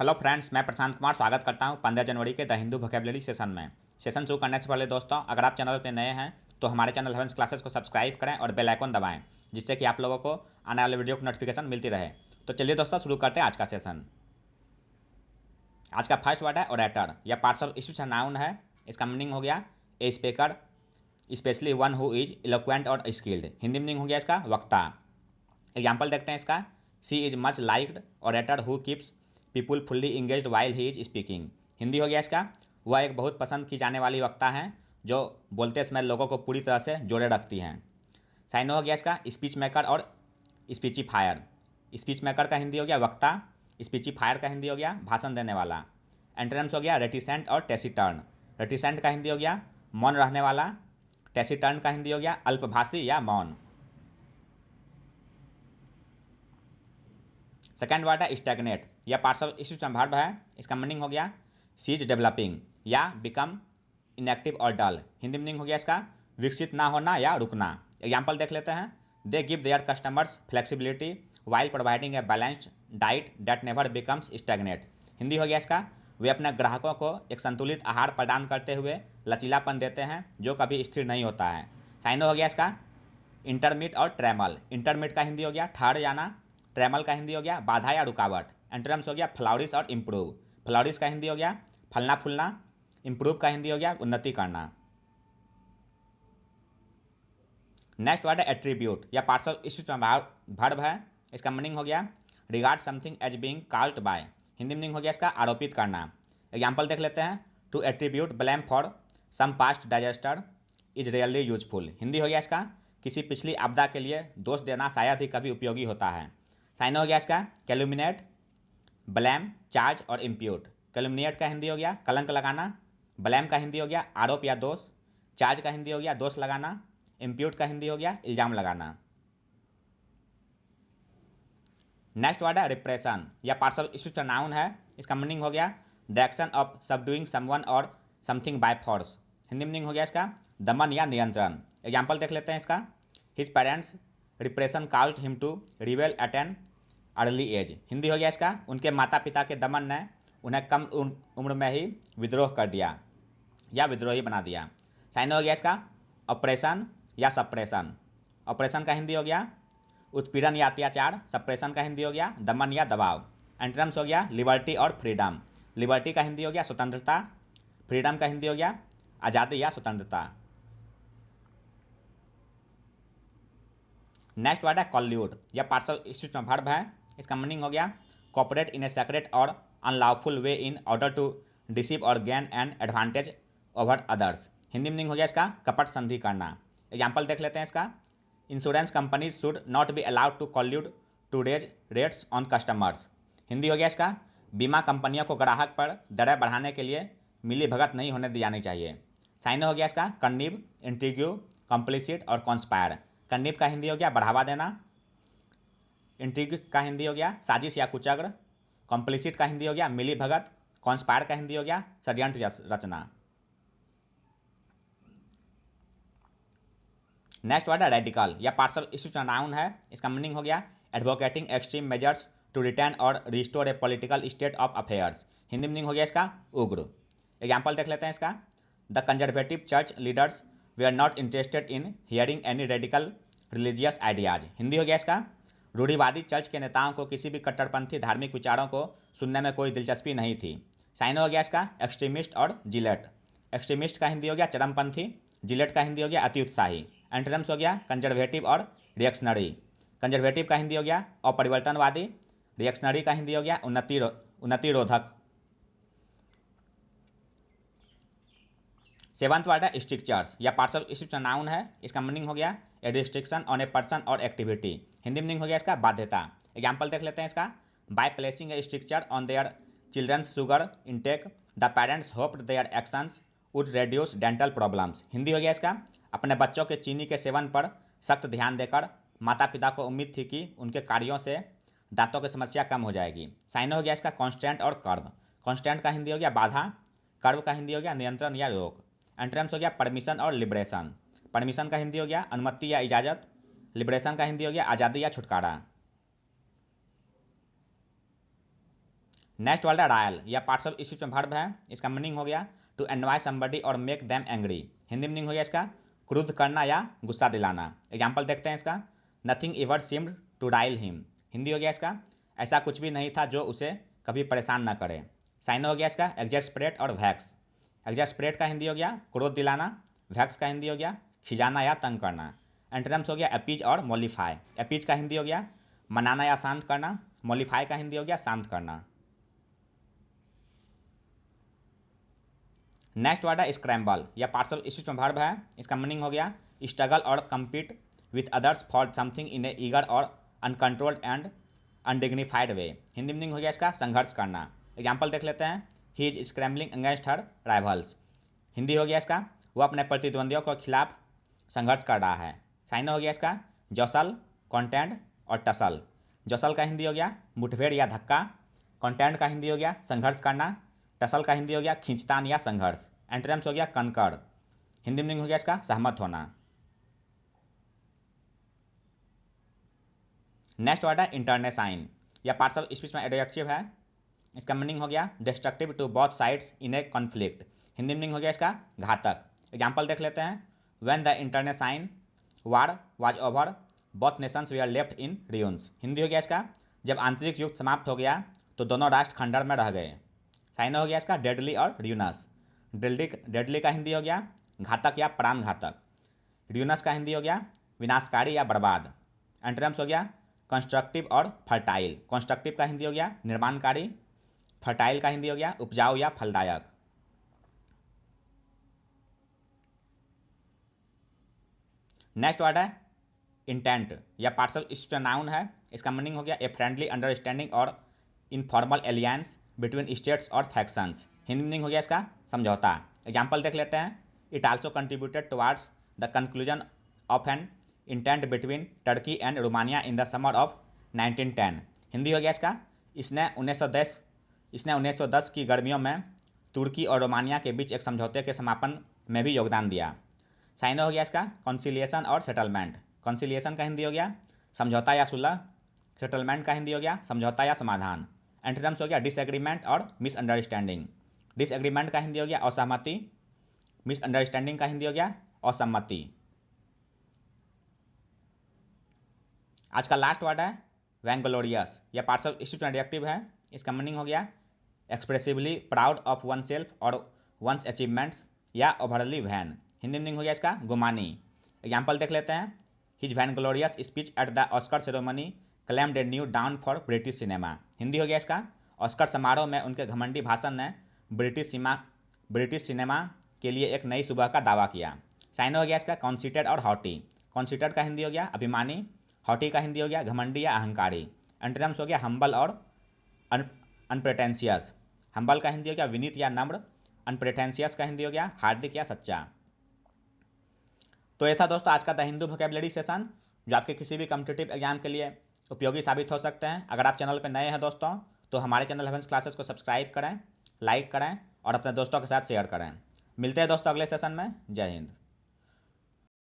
Hello friends, मैं प्रशांत कुमार स्वागत करता हूं 15 जनवरी के द हिंदू वोकैबुलरी सेशन में। सेशन शुरू करने से पहले दोस्तों, अगर आप चैनल पर नए हैं तो हमारे चैनल हेवेंस क्लासेस को सब्सक्राइब करें और बेल आइकन दबाएं, जिससे कि आप लोगों को आने वाले वीडियो की नोटिफिकेशन मिलती रहे। तो चलिए दोस्तों, शुरू करते हैं आज का सेशन। आज का फर्स्ट वर्ड है ओरेटर। यह पार्ट्स ऑफ स्पीच नाउन है। इसका मीनिंग हो गया a speaker, specially one who is eloquent और स्किल्ड। हिंदी मीनिंग हो गया इसका वक्ता। एग्जाम्पल देखते हैं इसका। She is much liked orator who keeps people fully engaged while he is speaking. Hindi हो गया इसका। वह एक बहुत पसंद की जाने वाली वक्ता हैं जो बोलते समय लोगों को पूरी तरह से जोड़े रखती हैं। साइनो हो गया इसका स्पीच मेकर और स्पीचिफायर। स्पीच मेकर का हिंदी हो गया वक्ता, स्पीचिफायर का हिंदी हो गया भाषण देने वाला। एंटोनिम्स हो गया रेटिसेंट और टेसिटर्न। रेटिसेंट का हिंदी हो गया मौन रहने वाला, टेसिटर्न का हिंदी हो गया अल्पभाषी या मौन। सेकेंड वर्ड है स्टैग्नेट। यह पार्ट्स ऑफ स्पीच में वर्ब है। इसका मीनिंग हो गया सीज डेवलपिंग या बिकम इनएक्टिव और डल। हिंदी मीनिंग हो गया इसका विकसित ना होना या रुकना। एग्जाम्पल देख लेते हैं। They give their customers flexibility while providing a balanced diet that never becomes stagnate. Hindi हो गया इसका वे अपने ग्राहकों को एक संतुलित आहार प्रदान करते हुए लचीलापन देते हैं जो कभी स्थिर नहीं होता है। साइनो हो गया इसका इंटरमिट और ट्रैमल। इंटरमिट का हिंदी हो गया ठहर जाना, ट्रैमल का हिंदी हो गया बाधा या रुकावट। एंटोनिम्स हो गया फ्लॉरिश और इम्प्रूव। फ्लॉरिश का हिंदी हो गया फलना फूलना, इम्प्रूव का हिंदी हो गया उन्नति करना। नेक्स्ट वर्ड है एट्रीब्यूट। या पार्ट्स ऑफ स्पीच में वर्ब है। इसका मीनिंग हो गया regard something as being caused by. Hindi meaning हो गया इसका आरोपित करना। एग्जाम्पल देख लेते हैं। To attribute blame for some past disaster is really useful. Hindi हो गया इसका किसी पिछली आपदा के लिए दोष देना शायद ही कभी उपयोगी होता है। साइन हो गया इसका कैलुमिनेट, ब्लैम, चार्ज और इम्प्यूट। कैलुमिनेट का हिंदी हो गया कलंक लगाना, ब्लैम का हिंदी हो गया आरोप या दोष, चार्ज का हिंदी हो गया दोष लगाना, इम्प्यूट का हिंदी हो गया इल्जाम लगाना। नेक्स्ट वर्ड है रिप्रेशन। या पार्ट्स ऑफ स्पीच का नाउन है। इसका मीनिंग हो गया द एक्शन ऑफ सबडूइंग समवन और something by force. Hindi meaning हो गया इसका दमन या नियंत्रण। एग्जाम्पल देख लेते हैं इसका। His parents repression caused him to रिवेल at an early age. Hindi हो गया इसका उनके माता पिता के दमन ने उन्हें कम उम्र में ही विद्रोह कर दिया या विद्रोही बना दिया। साइन हो गया इसका ऑपरेशन या सप्रेशन। ऑपरेशन का हिंदी हो गया उत्पीड़न या अत्याचार, सप्रेशन का हिंदी हो गया दमन या दबाव। एंटोनिम्स हो गया लिबर्टी और फ्रीडम। लिबर्टी का हिंदी हो गया स्वतंत्रता, फ्रीडम का हिंदी हो गया आज़ादी या स्वतंत्रता। नेक्स्ट वर्ड है कॉल्यूड। यह पार्ट्स ऑफ स्पीच में वर्ब है। इसका मीनिंग हो गया कॉपरेट इन ए सेक्रेट और unlawful way in order to deceive और gain an advantage over others. Hindi meaning हो गया इसका कपट संधि करना। एग्जाम्पल देख लेते हैं इसका। Insurance companies should not be allowed to collude to raise rates on customers. Hindi हो गया इसका बीमा कंपनियों को ग्राहक पर दरें बढ़ाने के लिए मिली भगत नहीं होने दी जानी चाहिए। साइन हो गया इसका कन्निव, इंट्रिग्यू, कॉम्प्लिसिट और कॉन्स्पायर। कन्निव का हिंदी हो गया बढ़ावा देना, इंट्रिग का हिंदी हो गया साजिश या कुचक्र, कॉम्प्लिसिट का हिंदी हो गया मिली भगत, कॉन्स्पायर का हिंदी हो गया षड्यंत्र रचना। नेक्स्ट वर्ड है रेडिकल। या पार्ट्स ऑफ स्पीच नाउन है। इसका मीनिंग हो गया advocating extreme measures to return और restore a political state of affairs. Hindi meaning हो गया इसका उग्र। एग्जाम्पल देख लेते हैं इसका। The conservative church leaders they are not interested in hearing any radical religious ideas. Hindi हो गया इसका रूढ़िवादी चर्च के नेताओं को किसी भी कट्टरपंथी धार्मिक विचारों को सुनने में कोई दिलचस्पी नहीं थी। साइन हो गया इसका एक्सट्रीमिस्ट और जिलेट। एक्सट्रीमिस्ट का हिंदी हो गया चरमपंथी, जिलेट का हिंदी हो गया अति उत्साही। एंटोनिम्स हो गया कंजर्वेटिव और रिएक्शनरी। कंजर्वेटिव का हिंदी हो गया अपरिवर्तनवादी, रिएक्शनरी का हिंदी हो गया उन्नतिरोधक। सेवंथ वर्ड है स्ट्रिक्चर्स। या पार्ट्स ऑफ स्पीच नाउन है। इसका मीनिंग हो गया a restriction on a person और एक्टिविटी। हिंदी मीनिंग हो गया इसका बाध्यता। एग्जाम्पल देख लेते हैं इसका। By placing a stricture on their children's sugar intake the parents hoped their actions would reduce dental problems. Hindi हो गया इसका अपने बच्चों के चीनी के सेवन पर सख्त ध्यान देकर माता पिता को उम्मीद थी कि उनके कार्यों से दांतों की समस्या कम हो जाएगी। साइन हो गया इसका कॉन्स्टेंट और कर्व। कॉन्स्टेंट का हिंदी हो गया बाधा, कर्व का हिंदी हो गया नियंत्रण या रोक। एंटोनिम्स हो गया परमिशन और लिबरेशन। परमिशन का हिंदी हो गया अनुमति या इजाज़त, लिबरेशन का हिंदी हो गया आज़ादी या छुटकारा। नेक्स्ट वाला डायल या पार्ट्स ऑफ स्पीच में वर्ब है। इसका मीनिंग हो गया टू एनवाय समबडी और make them angry. Hindi meaning हो गया इसका क्रुद्ध करना या गुस्सा दिलाना। एग्जाम्पल देखते हैं इसका, nothing ever seemed to dial him. Hindi हो गया इसका ऐसा कुछ भी नहीं था जो उसे कभी परेशान न करे। साइन हो गया इसका एग्जैस्परेट और वैक्स। एग्जैस्परेट का हिंदी हो गया क्रोध दिलाना, वैक्स का हिंदी हो गया खिजाना या तंग करना। एंटोनिम्स हो गया अपीज और मॉलिफाई। अपीज का हिंदी हो गया मनाना या शांत करना, मॉलिफाई का हिंदी हो गया शांत करना। नेक्स्ट वर्ड है स्क्रैम्बल या पार्ट्स ऑफ स्पीच में वर्ब है। इसका मीनिंग हो गया स्ट्रगल और compete with others for something in a eager और uncontrolled and undignified way. Hindi meaning हो गया इसका संघर्ष करना। एग्जाम्पल देख लेते हैं, he is scrambling against her rivals. Hindi हो गया इसका वो अपने प्रतिद्वंदियों के खिलाफ संघर्ष कर रहा है। साइन हो गया इसका जौसल, कॉन्टेंट और टसल। जौसल का हिंदी हो गया मुठभेड़ या धक्का, कॉन्टेंट का हिंदी हो गया संघर्ष करना, टसल का हिंदी हो गया खींचतान या संघर्ष। एंटोनिम्स हो गया कनकड़। हिंदी मीनिंग हो गया इसका सहमत होना। नेक्स्ट वर्ड है इंटरनेसाइन या पार्ट्स ऑफ स्पीच में एडजेक्टिव है। इसका मीनिंग हो गया destructive to both sides in a conflict. Hindi meaning हो गया इसका घातक। एग्जाम्पल देख लेते हैं, when the internecine war was over both nations we are left in ruins. Hindi हो गया इसका जब आंतरिक युद्ध समाप्त हो गया तो दोनों राष्ट्र खंडर में रह गए। साइन हो गया इसका डेडली और रियूनस। डेडली का हिंदी हो गया घातक या प्राणघातक, रियूनस का हिंदी हो गया विनाशकारी या बर्बाद। एंटोनिम्स हो गया कंस्ट्रक्टिव और फर्टाइल। कंस्ट्रक्टिव का हिंदी हो गया निर्माणकारी, फर्टाइल का हिंदी हो गया उपजाऊ या फलदायक। नेक्स्ट वर्ड है इंटेंट या पार्ट्स ऑफ स्पीच नाउन है। इसका मीनिंग हो गया ए फ्रेंडली अंडरस्टैंडिंग और इनफॉर्मल एलियंस बिटवीन स्टेट्स और फैक्शंस। हिंदी मीनिंग हो गया इसका समझौता। एग्जाम्पल देख लेते हैं, it also contributed towards the conclusion of an intent between Turkey and Romania in the summer of 1910। Hindi हो गया इसका इसने 1910 की गर्मियों में तुर्की और रोमानिया के बीच एक समझौते के समापन में भी योगदान दिया। साइन हो गया इसका कॉन्सिलिएशन और सेटलमेंट। कॉन्सिलिएशन का हिंदी हो गया समझौता या सुलह, सेटलमेंट का हिंदी हो गया समझौता या समाधान। एंटोनिम्स हो गया डिसएग्रीमेंट और मिसअंडरस्टैंडिंग। डिसएग्रीमेंट का हिंदी हो गया असहमति, मिसअंडरस्टैंडिंग का हिंदी हो गया असम्मति। आज का लास्ट वर्ड है वैंग्लोरियस या पार्ट्स ऑफ स्पीच में एडजेक्टिव है। इसका मीनिंग हो गया expressively proud of one self और वंस अचीवमेंट्स या ओवरली वैन। हिंदी मीनिंग हो गया इसका गुमानी। एग्जाम्पल देख लेते हैं, his vainglorious speech at the Oscar ceremony claimed a new dawn for British cinema. Hindi हो गया इसका ऑस्कर समारोह में उनके घमंडी भाषण ने ब्रिटिश सिनेमा के लिए एक नई सुबह का दावा किया। साइन हो गया इसका कॉन्सिटेड और हॉटी। कॉन्सिटेड का हिंदी हो गया अभिमानी, हॉटी का हिंदी हो गया घमंडी या अहंकारी। एंटोनिम्स हो गया हम्बल और अनप्रेटेंशियस। हम्बल का हिंदी हो गया विनीत या नम्र, अनप्रेटेंशियस का हिंदी हो गया हार्दिक या सच्चा। तो ये था दोस्तों आज का द हिंदू वोकैबुलरी सेशन, जो आपके किसी भी कॉम्पिटिटिव एग्जाम के लिए उपयोगी साबित हो सकते हैं। अगर आप चैनल पर नए हैं दोस्तों तो हमारे चैनल हेवेंस क्लासेस को सब्सक्राइब करें, लाइक करें और अपने दोस्तों के साथ शेयर करें। मिलते हैं दोस्तों अगले सेशन में। जय हिंद।